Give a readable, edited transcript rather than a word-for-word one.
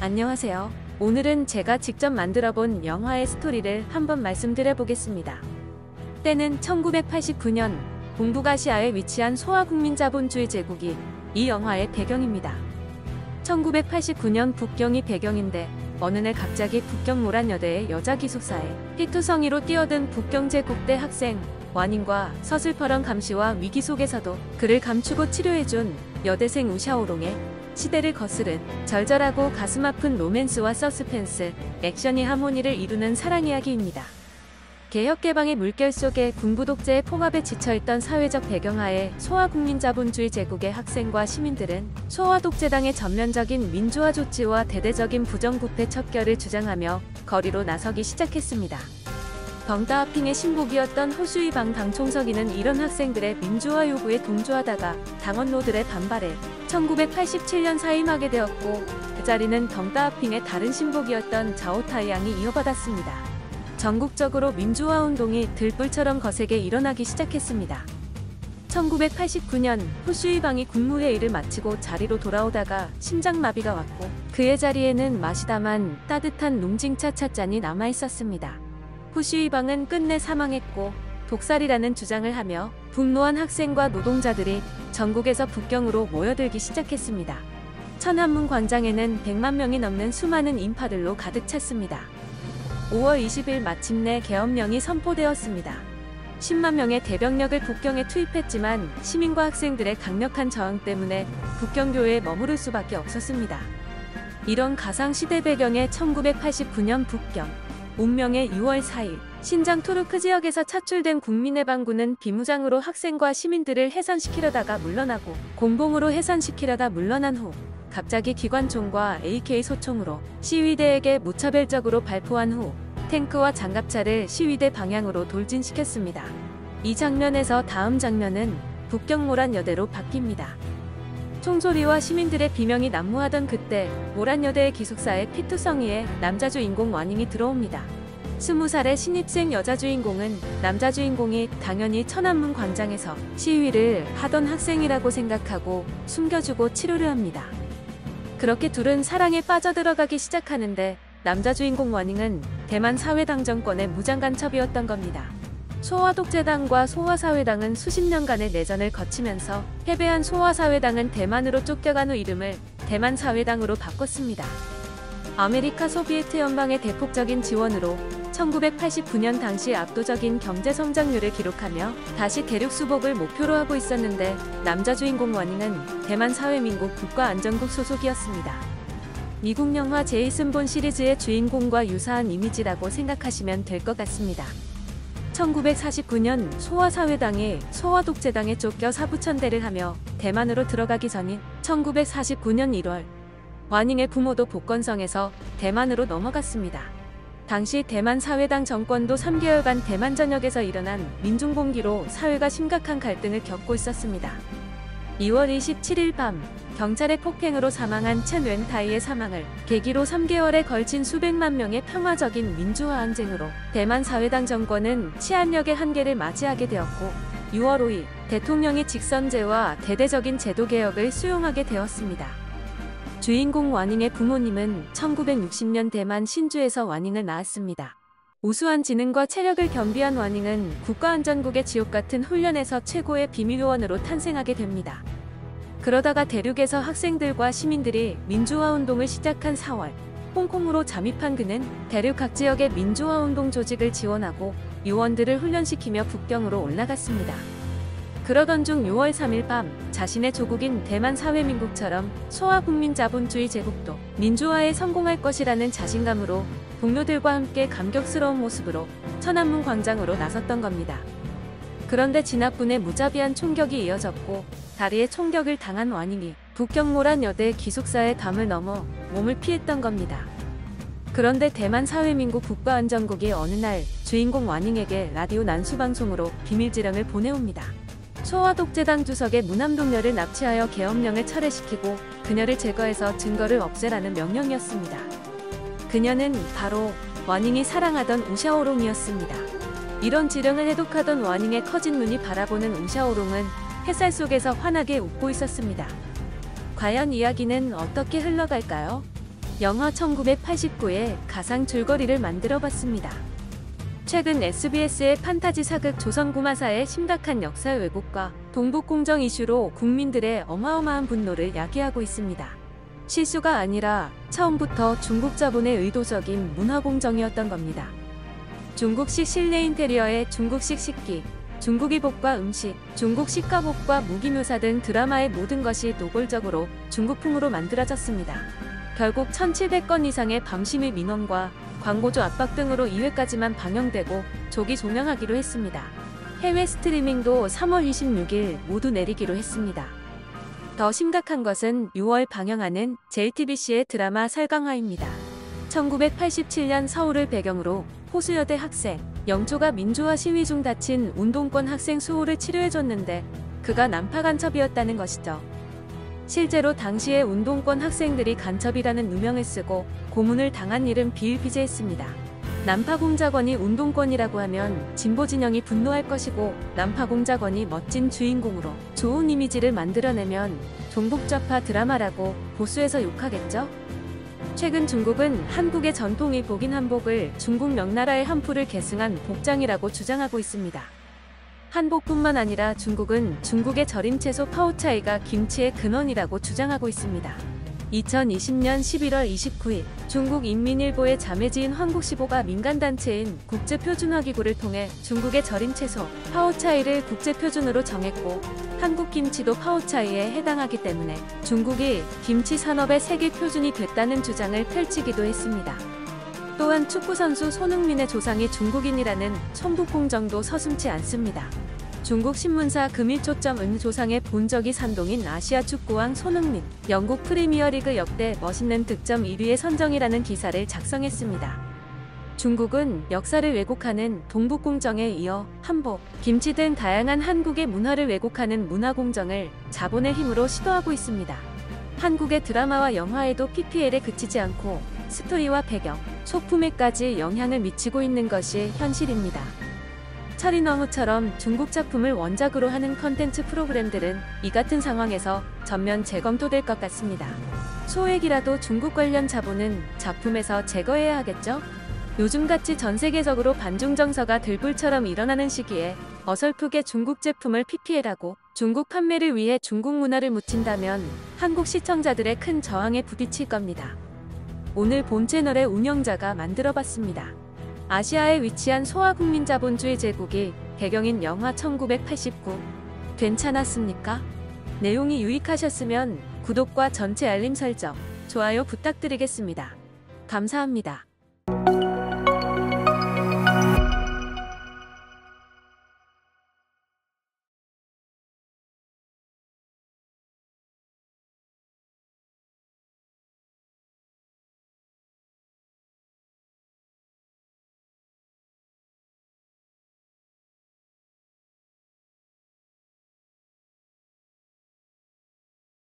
안녕하세요. 오늘은 제가 직접 만들어본 영화의 스토리를 한번 말씀드려 보겠습니다. 때는 1989년 동북아시아에 위치한 소아국민자본주의 제국이 이 영화의 배경입니다. 1989년 북경이 배경인데 어느 날 갑자기 북경 모란여대의 여자 기숙사에 피투성이로 뛰어든 북경 제국대 학생 완인과 서슬퍼런 감시와 위기 속에서도 그를 감추고 치료해준 여대생 우샤오롱의 시대를 거스른 절절하고 가슴 아픈 로맨스와 서스펜스, 액션이 하모니를 이루는 사랑 이야기입니다. 개혁개방의 물결 속에 군부 독재의 폭압에 지쳐있던 사회적 배경하에 소아국민자본주의 제국의 학생과 시민들은 소아독재당의 전면적인 민주화 조치와 대대적인 부정부패 척결을 주장하며 거리로 나서기 시작했습니다. 덩따아핑의 신복이었던 호슈이방 당총서기는 이런 학생들의 민주화 요구에 동조하다가 당원노들의 반발에 1987년 사임하게 되었고, 그 자리는 덩따아핑의 다른 신복이었던 자오타이양이 이어받았습니다. 전국적으로 민주화 운동이 들불처럼 거세게 일어나기 시작했습니다. 1989년 호슈이방이 국무회의를 마치고 자리로 돌아오다가 심장마비가 왔고, 그의 자리에는 마시다만 따뜻한 롱징차 찻잔이 남아있었습니다. 호슈이방은 끝내 사망했고 독살이라는 주장을 하며 분노한 학생과 노동자들이 전국에서 북경으로 모여들기 시작했습니다. 천안문 광장에는 100만 명이 넘는 수많은 인파들로 가득 찼습니다. 5월 20일 마침내 계엄령이 선포되었습니다. 10만 명의 대병력을 북경에 투입했지만 시민과 학생들의 강력한 저항 때문에 북경교회에 머무를 수밖에 없었습니다. 이런 가상시대 배경의 1989년 북경 운명의 6월 4일 신장 투르크 지역에서 차출된 국민해방군은 비무장으로 학생과 시민들을 해산시키려다가 물러나고 공봉으로 해산시키려다 물러난 후 갑자기 기관총과 AK 소총으로 시위대에게 무차별적으로 발포한 후 탱크와 장갑차를 시위대 방향으로 돌진시켰습니다. 이 장면에서 다음 장면은 북경 모란여대로 바뀝니다. 총소리와 시민들의 비명이 난무하던 그때 모란여대의 기숙사에 피투성이의 남자 주인공 와닝이 들어옵니다. 20살의 신입생 여자 주인공은 남자 주인공이 당연히 천안문 광장에서 시위를 하던 학생이라고 생각하고 숨겨주고 치료를 합니다. 그렇게 둘은 사랑에 빠져들어가기 시작하는데 남자 주인공 와닝은 대만 사회당 정권의 무장간첩이었던 겁니다. 소아독재당과 소아사회당은 수십 년간의 내전을 거치면서 패배한 소아사회당은 대만으로 쫓겨간 후 이름을 대만사회당으로 바꿨습니다. 아메리카 소비에트 연방의 대폭적인 지원으로 1989년 당시 압도적인 경제 성장률을 기록하며 다시 대륙 수복을 목표로 하고 있었는데 남자 주인공 와닝은 대만사회민국 국가안전국 소속이었습니다. 미국 영화 제이슨 본 시리즈의 주인공과 유사한 이미지라고 생각하시면 될 것 같습니다. 1949년 소아사회당이 소아독재당에 쫓겨 사부천대를 하며 대만으로 들어가기 전인 1949년 1월 와닝의 부모도 복건성에서 대만으로 넘어갔습니다. 당시 대만 사회당 정권도 3개월간 대만 전역에서 일어난 민중봉기로 사회가 심각한 갈등을 겪고 있었습니다. 2월 27일 밤 경찰의 폭행으로 사망한 첸 웬타이의 사망을 계기로 3개월에 걸친 수백만 명의 평화적인 민주화 항쟁으로 대만 사회당 정권은 치안력의 한계를 맞이하게 되었고 6월 5일 대통령이 직선제와 대대적인 제도개혁을 수용하게 되었습니다. 주인공 와닝의 부모님은 1960년 대만 신주에서 와닝을 낳았습니다. 우수한 지능과 체력을 겸비한 와닝은 국가안전국의 지옥같은 훈련에서 최고의 비밀요원으로 탄생하게 됩니다. 그러다가 대륙에서 학생들과 시민들이 민주화운동을 시작한 4월 홍콩으로 잠입한 그는 대륙 각 지역의 민주화운동 조직을 지원하고 요원들을 훈련시키며 북경으로 올라갔습니다. 그러던 중 6월 3일 밤 자신의 조국인 대만 사회민국처럼 소아국민자본주의 제국도 민주화에 성공할 것이라는 자신감으로 동료들과 함께 감격스러운 모습으로 천안문 광장으로 나섰던 겁니다. 그런데 진압군의 무자비한 총격이 이어졌고 다리에 총격을 당한 와닝이 북경 모란여대 기숙사의 담을 넘어 몸을 피했던 겁니다. 그런데 대만 사회민국 국가안전국이 어느 날 주인공 와닝에게 라디오 난수방송으로 비밀지령을 보내옵니다. 소아독재당 주석의 무남동녀를 납치하여 계엄령을 철회시키고 그녀를 제거해서 증거를 없애라는 명령이었습니다. 그녀는 바로 와닝이 사랑하던 우샤오롱이었습니다. 이런 지령을 해독하던 와닝의 커진 눈이 바라보는 우샤오롱은 햇살 속에서 환하게 웃고 있었습니다. 과연 이야기는 어떻게 흘러갈까요? 영화 1989의 가상 줄거리를 만들어봤습니다. 최근 SBS의 판타지 사극 조선구마사의 심각한 역사 왜곡과 동북공정 이슈로 국민들의 어마어마한 분노를 야기하고 있습니다. 실수가 아니라 처음부터 중국 자본의 의도적인 문화공정이었던 겁니다. 중국식 실내 인테리어에 중국식 식기, 중국의복과 음식, 중국 식가복과 무기묘사 등 드라마의 모든 것이 노골적으로 중국풍으로 만들어졌습니다. 결국 1700건 이상의 밤심의 민원과 광고주 압박 등으로 2회까지만 방영되고 조기 종영하기로 했습니다. 해외 스트리밍도 3월 26일 모두 내리기로 했습니다. 더 심각한 것은 6월 방영하는 JTBC의 드라마 설강화입니다. 1987년 서울을 배경으로 호수여대 학생 영조가 민주화 시위 중 다친 운동권 학생 수호를 치료해줬는데 그가 난파 간첩이었다는 것이죠. 실제로 당시에 운동권 학생들이 간첩이라는 누명을 쓰고 고문을 당한 일은 비일비재했습니다. 난파공작원이 운동권이라고 하면 진보진영이 분노할 것이고 난파공작원이 멋진 주인공으로 좋은 이미지를 만들어내면 종북좌파 드라마라고 보수해서 욕하겠죠? 최근 중국은 한국의 전통의복인 한복을 중국 명나라의 한풀을 계승한 복장이라고 주장하고 있습니다. 한복뿐만 아니라 중국은 중국의 절임채소 파오차이가 김치의 근원이라고 주장하고 있습니다. 2020년 11월 29일 중국 인민일보의 자매지인 황국시보가 민간단체인 국제표준화기구를 통해 중국의 절임채소 파오차이를 국제표준으로 정했고 한국 김치도 파오차이에 해당하기 때문에 중국이 김치 산업의 세계 표준이 됐다는 주장을 펼치기도 했습니다. 또한 축구선수 손흥민의 조상이 중국인이라는 천북공정도 서슴지 않습니다. 중국 신문사 금일초점은 조상의 본적이 산동인 아시아 축구왕 손흥민, 영국 프리미어리그 역대 멋있는 득점 1위의 선정이라는 기사를 작성했습니다. 중국은 역사를 왜곡하는 동북공정에 이어 한복, 김치 등 다양한 한국의 문화를 왜곡하는 문화공정을 자본의 힘으로 시도하고 있습니다. 한국의 드라마와 영화에도 PPL에 그치지 않고 스토리와 배경, 소품에까지 영향을 미치고 있는 것이 현실입니다. 철인어무처럼 중국 작품을 원작으로 하는 컨텐츠 프로그램들은 이 같은 상황에서 전면 재검토될 것 같습니다. 소액이라도 중국 관련 자본은 작품에서 제거해야 하겠죠? 요즘같이 전 세계적으로 반중 정서가 들불처럼 일어나는 시기에 어설프게 중국 제품을 PPL하고 중국 판매를 위해 중국 문화를 묻힌다면 한국 시청자들의 큰 저항에 부딪힐 겁니다. 오늘 본 채널의 운영자가 만들어봤습니다. 아시아에 위치한 소아국민자본주의 제국이 배경인 영화 1989 괜찮았습니까? 내용이 유익하셨으면 구독과 전체 알림 설정, 좋아요 부탁드리겠습니다. 감사합니다.